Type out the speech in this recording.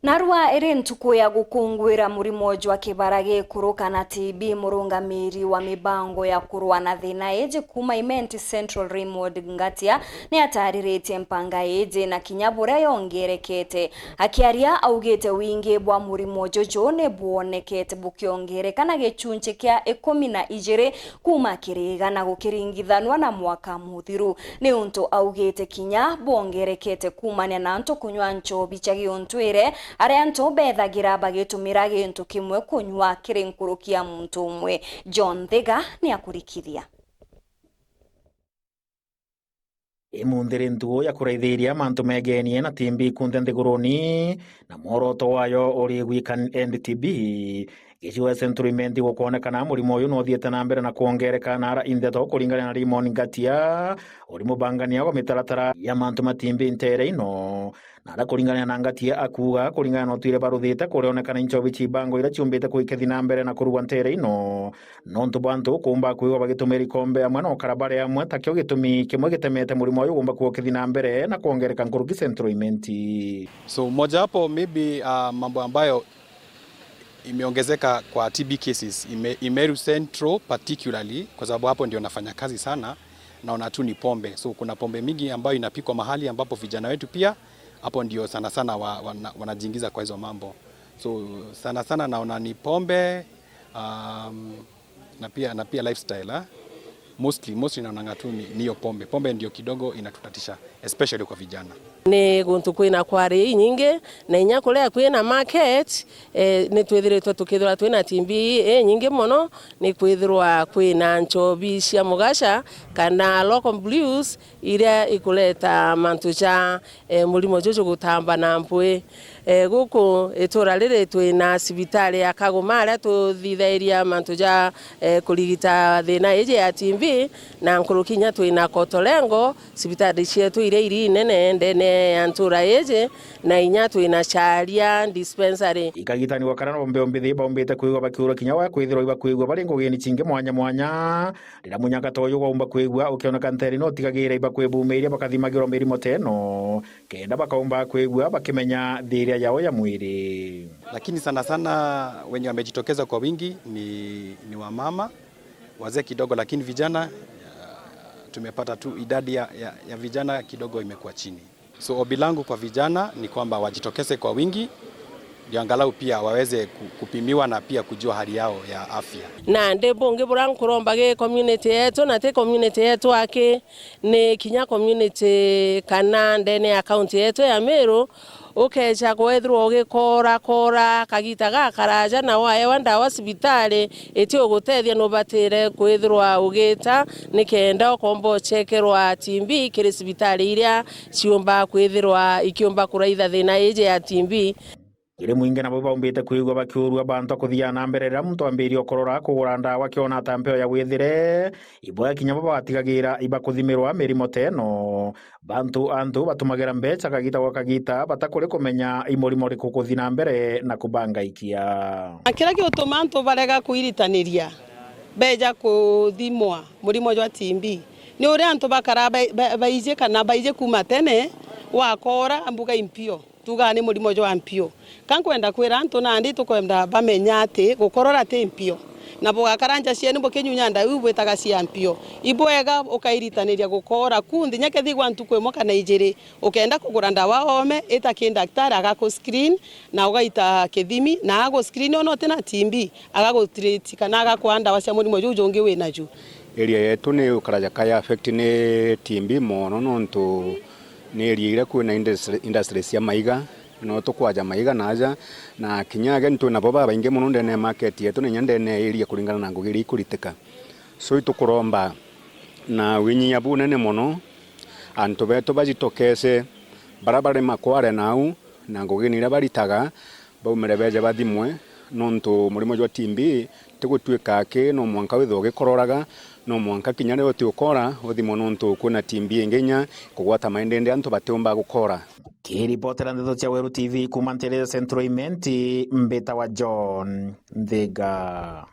Narua iri ntuku ya gukungwira murimo jwa kibara gikuru kana TB murungamiri wa mibango ya kurua na thina eje kuma Imenti Central Raymond Ngatia ni atariritie mpanga eje na kinyabura yongerekete akiaria augete wingi bwa murimo jojo ne buonekete bukiongerekana gechunche kya 12 kuma kiriga na gukiringithanwa na mwaka muthiru ni untu augete kinya bongerekete kumania na nto kunywa nchobi chagiontwire aria nto bethagira bagitumira gintu kimwe kunywa kirinkurukia muntu umwe. John Thega ni akurikithia. Imundire ntuo ya kuraithiria mantu megenie na TB kunde nthiguruni na moroto wayo uri gwikan NTB giciwa Central gukonekana murimo uyu no thiete na mbere na kuongerekana ara indeto kuringana na Raymond Ngatia uri mubangania wa mitaratara ya mantu ma TB ntere ino na ara kuringana na Ngatia akuga kuringana no twire baruthite kurionekana inchobi chibango ira chiumbite kuikethi na mbere na kurugwa ntere ino nontu bantu kumba kuiwa bagitumira ikombe amwe no karabare amwe takio gitumi kimwe gitemete murimo uyu gumba kuokethi na mbere na kuongereka nkuruki Central Imenti. So moja hapo maybe mambo ambayo imeongezeka kwa TB cases Imeru Central particularly kwa sababu hapo ndio nafanya kazi sana, naona tu ni pombe. So kuna pombe mingi ambayo inapikwa mahali ambapo vijana wetu pia hapo ndio sana sana wanajiingiza kwa hizo mambo. So sana sana naona ni pombe na pia lifestyle mostly naona tu ni hiyo pombe. Pombe ndio kidogo inatutatisha especially kwa vijana. Ni guntu kwina kwari nyingi na inya kurea kwina market ni twithiritwe tukithura twina TB nyingi muno ni kwithirwa kwina nchobi cia mugasha kana local blues iria ikuleta mantuja murimo jojo gutamba na mpwe guku itura riri twina cibitari ya Kagomara tuthithairia mantuja kurigita thina ije ya TB na nkurukinya twina Kotolengo cibitari cietu iri nene ndene antura eje na inya twina Charia dispensary ikagitani wakana ombe bombete kuigwa bakiura kinya wa kwithirwa iba kuigwa bari ngogeni cinge mwanya rira munyaka toyo gomba kuigwa ukioneka nteri no tigagira iba kwebumiria bakathimagiro mirimo teno kenda bakaomba kuigwa bakimenya thiria yao ya mwiri. Lakini sana sana wenye wamejitokeza kwa wingi ni wamama wazee kidogo, lakini vijana tumepata tu idadi ya vijana kidogo imekuwa chini. So ombi langu kwa vijana ni kwamba wajitokeze kwa wingi ndio angalau pia waweze kupimiwa na pia kujua hali yao ya afya. Na ndebonge burang kurombage community yetu na te community yetu ake ni kinya community kana ndene account yetu ya Meru ukeja kwethirwo gikora kagita gakaraja na wae wanda wa cibitari etio gutethia no batire kwithirwa ugita nikenda ukombo chekerwa TB kiri cibitari iria ciumba kwithirwa ikiumba kuraitha thina ije ya TB. Iri mwingi nabo baumbite kuigwa bakiurua bantu kuthia na mbere ra muntu ambirio korora kugura ndawa kiona tampeo ya gwithire iboya kinya baba batigagira iba kuthimirwa mirimo teno bantu batumagira mbeca kagita gwa kagita batakuri kumenya imurimo ri kukuthi na mbere na kubangaikia akira ki utumanto barega kuiritaniria beja kuthimwa murimo jwa TB ni uri antu bakara baije kana baije kuma tene wakora ambuga impio tugane murimo jwa mpio kankwenda kwira antu nandi tukwenda bamenya ati gukorora te mpio na bugakaranja ciene bukinyunya nda ubwetaga cia mpio ibwega ukairitanĩria gukora kundi nyake thigwa ntu kwemo kana ijiri ukenda kugura ndawa home itaki daktari agaku screen na ugaita kithimi na ago screen ono tena TB agago treat kana agakwanda wacia murimo juju ungi wina ju area yetu ni ukaraja kaya affect ni TB mono nontu ni area ira kwina industry cia maiga no tukwaja maiga naja na kinyage ntu na baba bainge muno ndene market yetu ni nyandene area kuringana na ngugiri ikuriteka so itukuromba na winyi abu nene muno antu beto bajitokese barabara makware nau na ngugini ira baritaga baumere beje bathimwe nontu murimo jwa TB tigutwika ki no mwanka witho gikororaga no mwanka kinyare otiukora uthimo nontu kuna TB ingenya kugwata maendende antu batumba gukora. Kiripotera ndeto cia Weru TV kuma Central Imenti mbeta wa John Thega.